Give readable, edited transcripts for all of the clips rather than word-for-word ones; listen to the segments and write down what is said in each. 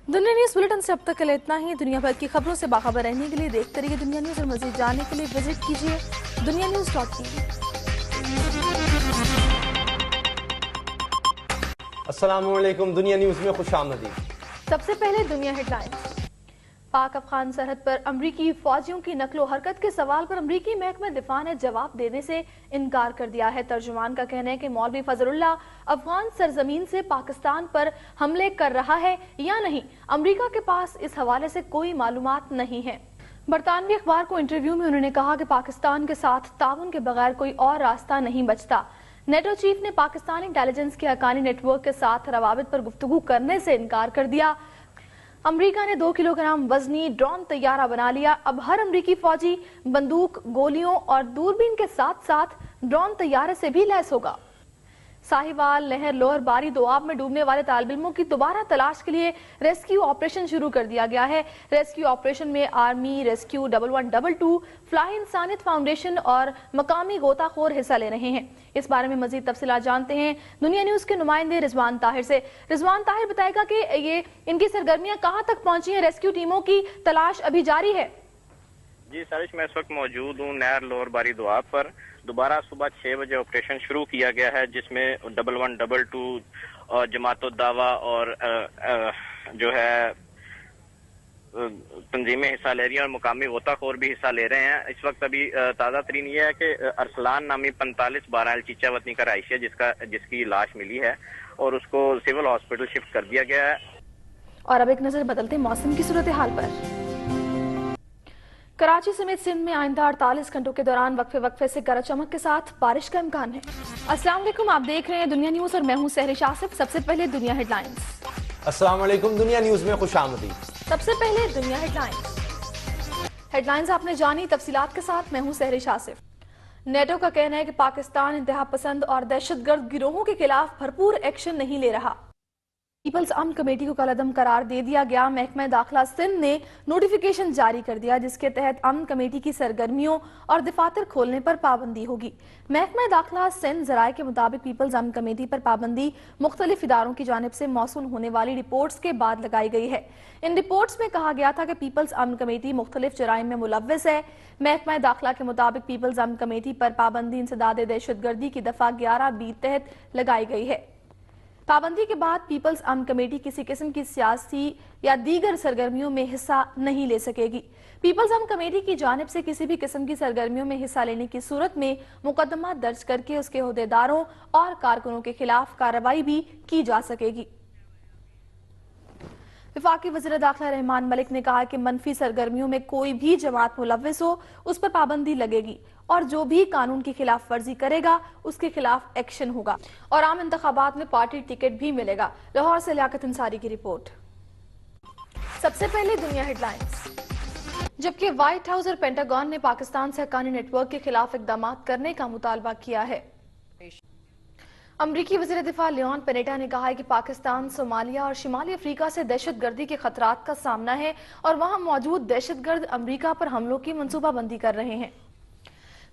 दुनिया news bulletin से अब तक के लिए इतना ही। दुनिया भर की खबरों से बाखबर रहने के लिए देखते रहिए दुनिया न्यूज़ और मज़ीद जानने के लिए विजिट कीजिए dunianews.tv। अस्सलामुअलैकुम, दुनिया न्यूज़ में खुशामदीद। सबसे पहले दुनिया हेडलाइंस। पाक अफगान सरहद पर अमरीकी फौजियों की नकलो हरकत के सवाल पर अमरीकी महकमा दिफा ने जवाब देने से इनकार कर दिया है। तर्जुमान का कहना है कि मौलवी फजलुल्लाह अफगान सरजमीन से पाकिस्तान पर हमले कर रहा है या नहीं, अमरीका के पास इस हवाले से कोई मालूमात नहीं है। बरतानवी अखबार को इंटरव्यू में उन्होंने कहा कि पाकिस्तान के साथ ताउन के बगैर कोई और रास्ता नहीं बचता। नेटो चीफ ने पाकिस्तानी इंटेलिजेंस के हकानी नेटवर्क के साथ रवाबित पर गुफ्तगू करने से इनकार कर दिया। अमेरिका ने 2 किलोग्राम वजनी ड्रोन तैयारा बना लिया। अब हर अमेरिकी फौजी बंदूक, गोलियों और दूरबीन के साथ साथ ड्रोन तैयारे से भी लैस होगा। साहिवाल नहर लोअर बारी दोआब में डूबने वाले तालिब-इल्मों की दोबारा तलाश के लिए रेस्क्यू ऑपरेशन शुरू कर दिया गया है। रेस्क्यू ऑपरेशन में आर्मी रेस्क्यू 1122, फ्लाई इंसानियत फाउंडेशन और मकामी गोताखोर हिस्सा ले रहे हैं। इस बारे में मजीद तफसीलात जानते हैं दुनिया न्यूज के नुमाइंदे रिजवान ताहिर से। रिजवान ताहिर बताएगा कि ये इनकी सरगर्मियां कहां तक पहुंची हैं, रेस्क्यू टीमों की तलाश अभी जारी है? जी सारिश, मैं इस वक्त मौजूद हूँ नहर लोअर बारी दोआब पर। दोबारा सुबह 6 बजे ऑपरेशन शुरू किया गया है, जिसमें 1122 जमातुद दावा और जो है तंजीमें हिस्सा ले रही हैं और मुकामी गोताखोर भी हिस्सा ले रहे हैं। इस वक्त अभी ताज़ा तरीन ये है कि अरसलान नामी 4512 चीचा वतनी का रहायशी है जिसकी लाश मिली है और उसको सिविल हॉस्पिटल शिफ्ट कर दिया गया है। और अब एक नजर बदलते मौसम की सूरत हाल पर। कराची समेत सिंध में आइंदा 48 घंटों के दौरान वक्फे से गरज चमक के साथ बारिश का इम्कान है। अस्सलाम वालेकुम, आप देख रहे हैं दुनिया न्यूज और मैं हूं सहरिश आसिफ। सबसे पहले दुनिया हेडलाइंस। अस्सलाम वालेकुम, दुनिया न्यूज़ में खुशामदीद। सबसे पहले दुनिया हेडलाइंस आपने जानी, तफसीलात के साथ मैं हूं सहरिश आसिफ। नेटो का कहना है कि पाकिस्तान इंतहा पसंद और दहशतगर्द गिरोहों के खिलाफ भरपूर एक्शन नहीं ले रहा। पीपल्स अमन कमेटी को कलअदम करार दे दिया गया। महकमा दाखिला सिंध ने नोटिफिकेशन जारी कर दिया जिसके तहत अमन कमेटी की सरगर्मियों और दफातर खोलने पर पाबंदी होगी। महकमा दाखिला सिंध जराये के मुताबिक पीपल्स अमन कमेटी पर पाबंदी मुख्तलिफ इदारों की जानिब से मौसूल होने वाली रिपोर्ट्स के बाद लगाई गई है। इन रिपोर्ट्स में कहा गया था कि पीपल्स अमन कमेटी मुख्तलिफ जराइम में मुलव्वस है। महकमा दाखिला के मुताबिक पीपल्स अमन कमेटी पर पाबंदी इंसदाद दहशतगर्दी की दफा 11B तहत लगाई गई है। पाबंदी के बाद पीपल्स अमन कमेटी किसी किस्म की सियासी या दीगर सरगर्मियों में हिस्सा नहीं ले सकेगी। पीपल्स अमन कमेटी की जानिब से किसी भी किस्म की सरगर्मियों में हिस्सा लेने की सूरत में मुकदमा दर्ज करके उसके ओहदेदारों और कारकुनों के खिलाफ कार्रवाई भी की जा सकेगी। वफाकी वज़ीर दाखिला रहमान मलिक ने कहा कि मनफी सरगर्मियों में कोई भी जमात मुलव्वस हो उस पर पाबंदी लगेगी और जो भी कानून की खिलाफ वर्जी करेगा उसके खिलाफ एक्शन होगा और आम इंतखाबात में पार्टी टिकट भी मिलेगा। लाहौर से लियाकत अंसारी की रिपोर्ट। सबसे पहले दुनिया हेडलाइंस। जबकि व्हाइट हाउस और पेंटागन ने पाकिस्तान से हक्कानी नेटवर्क के खिलाफ इकदाम करने का मुतालबा किया है। अमरीकी वज़ीर दिफा लियोन पेनेटा ने कहा है कि पाकिस्तान सोमालिया और शिमाली अफ्रीका से दहशतगर्दी के खतरात का सामना है और वहां मौजूद दहशतगर्द अमरीका पर हमलों की मंसूबाबंदी कर रहे हैं।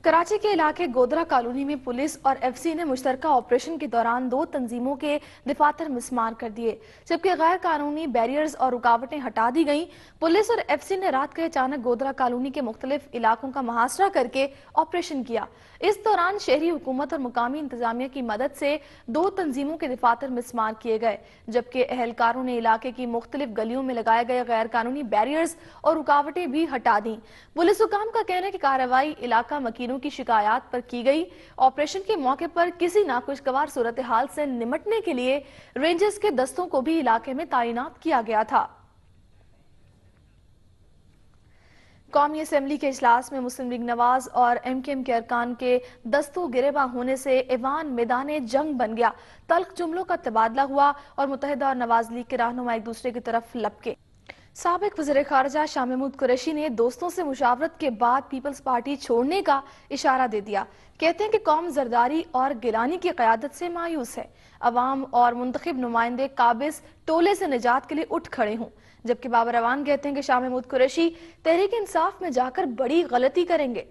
कराची के इलाके गोदरा कॉलोनी में पुलिस और एफसी ने मुश्तरका ऑपरेशन के दौरान 2 तंजीमों के दफातर मिसमार कर दिए, जबकि गैर कानूनी बैरियर्स और रुकावटें हटा दी गईं। पुलिस और एफसी ने रात के अचानक गोदरा कॉलोनी के मुख्तलिफ इलाकों का मुहासरा करके ऑपरेशन किया। इस दौरान शहरी हुकूमत और मुकामी इंतजामिया की मदद से 2 तंजीमों के दफातर मिसमार किए गए, जबकि एहलकारों ने इलाके की मुख्तलिफ गलियों में लगाए गए गैर कानूनी बैरियर्स और रुकावटें भी हटा दी। पुलिस हुकाम का कहना है कि कार्रवाई इलाका मकीनों की शिकायत पर की गई। ऑपरेशन के मौके पर किसी नाखुशगवार सूरत हाल से निमटने के लिए रेंजर्स के दस्तों को भी इलाके में तैनात किया गया था। कौमी असेंबली के इजलास में मुस्लिम लीग नवाज और MKM के अरकान के दस्तों गिरेबां होने से ऐवान मैदान जंग बन गया। तल्ख जुमलों का तबादला हुआ और मुत्तहिदा और नवाज लीग के रहनुमा एक दूसरे की तरफ लपके। साबिक वज़ीर ख़ारिजा शाह महमूद कुरैशी ने दोस्तों से मुशावरत के बाद पीपल्स पार्टी छोड़ने का इशारा दे दिया। कहते हैं कि कौम जरदारी और गिलानी की क़यादत से मायूस है। अवाम और मुंतखब नुमाइंदे काबिज टोले से निजात के लिए उठ खड़े हों, जबकि बाबर अवान कहते हैं कि शाह महमूद कुरैशी तहरीक इंसाफ में जाकर बड़ी गलती करेंगे।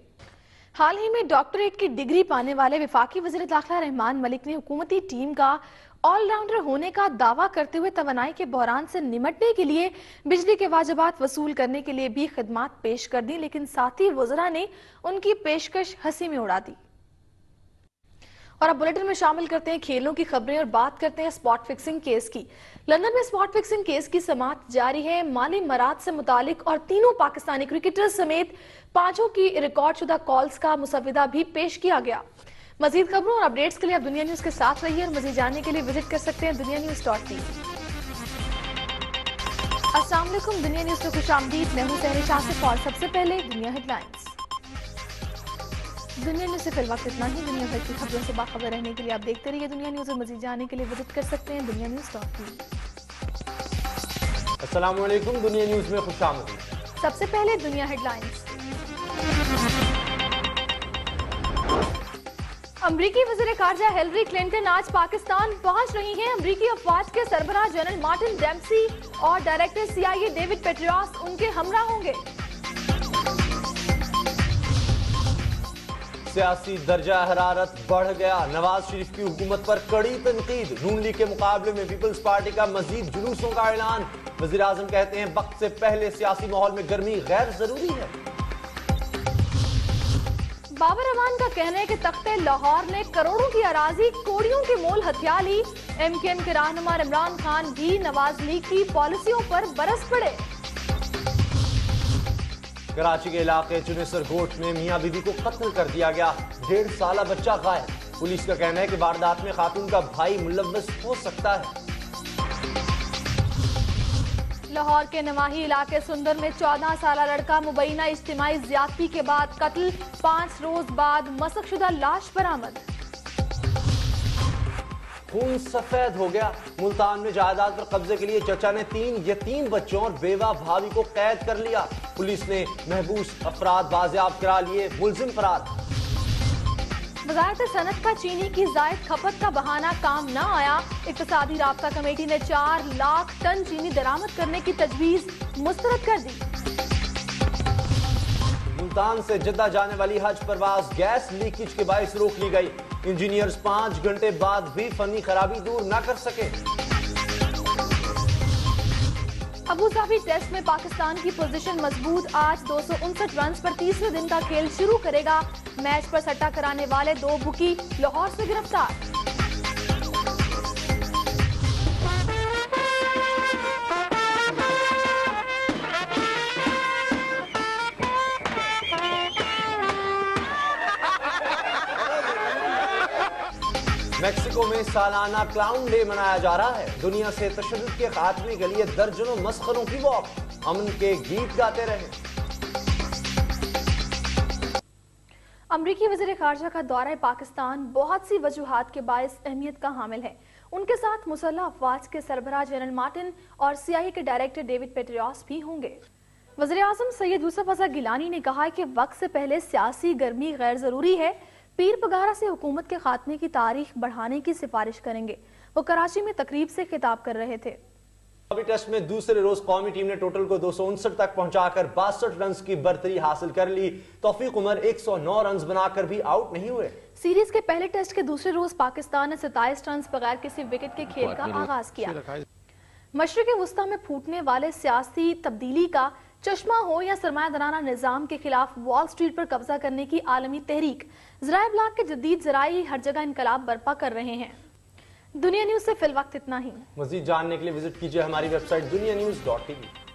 हाल ही में डॉक्टरेट की डिग्री पाने वाले वफाकी वज़ीर दाखिला रहमान मलिक ने हुकूमती टीम का ऑल राउंडर होने का दावा करते हुए तवानाई के बहरान से निमटने के लिए बिजली के वाजिबात वसूल करने के लिए भी खिदमात पेश कर दी, लेकिन साथी वज़रा ने उनकी पेशकश हंसी में उड़ा दी। और अब बुलेटिन में शामिल करते हैं खेलों की खबरें और बात करते हैं स्पॉट फिक्सिंग केस की। लंदन में स्पॉट फिक्सिंग केस की समाअत जारी है। माली मराद से मुतालिक और तीनों पाकिस्तानी क्रिकेटर्स समेत 5 की रिकॉर्ड शुदा कॉल्स का मुसविदा भी पेश किया गया। मजीद खबरों और अपडेट्स के लिए आप दुनिया न्यूज के साथ रहिए और मजीद जानने के लिए विजिट कर सकते हैं dunianews.tv। अस्सलाम वालेकुम, दुनिया न्यूज में खुशामदीद। मैं हूं सहरी शासिफ और सबसे पहले दुनिया हेडलाइंस। दुनिया न्यूज से फिलहाल इतना ही। दुनिया भर की खबरों से बाखबर रहने के लिए आप देखते रहिए दुनिया न्यूज और मजीद जानने के लिए विजिट कर सकते हैं dunianews.tv। अस्सलाम वालेकुम, दुनिया न्यूज में खुशामदीद। सबसे पहले दुनिया हेडलाइंस। अमरीकी वज़ीर ख़ारजा हिलरी क्लिंटन आज पाकिस्तान पहुंच रही हैं। अमरीकी अफवाज के सरबराह जनरल मार्टिन डेम्पसी और डायरेक्टर CIA डेविड पेट्रियस उनके हमरा होंगे। सियासी दर्जा हरारत बढ़ गया। नवाज शरीफ की हुकूमत पर कड़ी तनकीद। नून लीग के मुकाबले में पीपल्स पार्टी का मजीद जुलूसों का ऐलान। वज़ीर आज़म कहते हैं वक्त से पहले सियासी माहौल में गर्मी गैर जरूरी है। बाबर अमान का कहना है कि तख्ते लाहौर ने करोड़ों की अराजी कोड़ियों के मोल हथिया ली। MKN के रहनुमा इमरान खान भी नवाज लीग की पॉलिसियों पर बरस पड़े। कराची के इलाके चुनेसर गोट में मियां बीवी को कत्ल कर दिया गया। 1.5 साला बच्चा गायब। पुलिस का कहना है कि वारदात में खातून का भाई मुलव्वस हो सकता है। लाहौर के नवाही इलाके सुंदर में 14 साला लड़का मुबैना इज्तिमाई ज्यादती के बाद कत्ल। 5 रोज बाद मसकशुदा लाश बरामद। खून सफेद हो गया। मुल्तान में जायदाद पर कब्जे के लिए चचा ने 3 यतीम बच्चों और बेवा भाभी को कैद कर लिया। पुलिस ने महबूस अफराद बाजियाब करा लिए। मुलजिम फरार। वज़ारत सनत का चीनी की जायद खपत का बहाना काम न आया। इक्तिसादी राब्ता कमेटी ने 4 लाख टन चीनी दरामद करने की तजवीज मुस्तरद कर दी। मुल्तान से जद्दा जाने वाली हज परवाज गैस लीकेज के बायस रोक ली गई। इंजीनियर्स 5 घंटे बाद भी फनी खराबी दूर न कर सके। अबू धाबी टेस्ट में पाकिस्तान की पोजीशन मजबूत। आज 259 रन पर तीसरे दिन का खेल शुरू करेगा। मैच पर सट्टा कराने वाले 2 बुकी लाहौर से गिरफ्तार। मेक्सिको में सालाना क्लाउन डे मनाया जा रहा है। दुनिया से तशद्दुद के खात्मे के लिए दर्जनों मस्खरों की वॉक। अमन के गीत गाते रहे। अमरीकी वज़ीर ख़ारजा का दौरा पाकिस्तान बहुत सी वजूहात के बायस अहमियत का हामिल है। उनके साथ मुसल्लह अफवाज के सरबराह जनरल मार्टिन और CIA के डायरेक्टर डेविड पेट्रियस भी होंगे। वज़ीर आज़म सैयद यूसुफ अज़हर गिलानी ने कहा है कि वक्त से पहले सियासी गर्मी गैर जरूरी है। पीर पगारा से हुकूमत के खात्मे की तारीख बढ़ाने की सिफारिश करेंगे। वो कराची में तकरीब से खिताब कर रहे थे। टेस्ट में दूसरे रोज कौमी टीम ने टोटल को 259 तक पहुंचाकर 62 रन की बर्तरी हासिल कर ली। तौफीक उमर 109 रन बनाकर भी आउट नहीं हुए। सीरीज के पहले टेस्ट के दूसरे रोज पाकिस्तान ने 27 रन बगैर किसी विकेट के खेल का आगाज किया। मशरिक़ वुस्ता में फूटने वाले सियासी तब्दीली का चश्मा हो या सरमायादाराना निजाम के खिलाफ वॉल स्ट्रीट पर कब्जा करने की आलमी तहरीक, ज़राए इब्लाग के जदीद ज़राई हर जगह इनकलाब बर्पा कर रहे हैं। दुनिया न्यूज से फिल वक्त इतना ही। मजीद जानने के लिए विजिट कीजिए हमारी वेबसाइट dunianews.tv।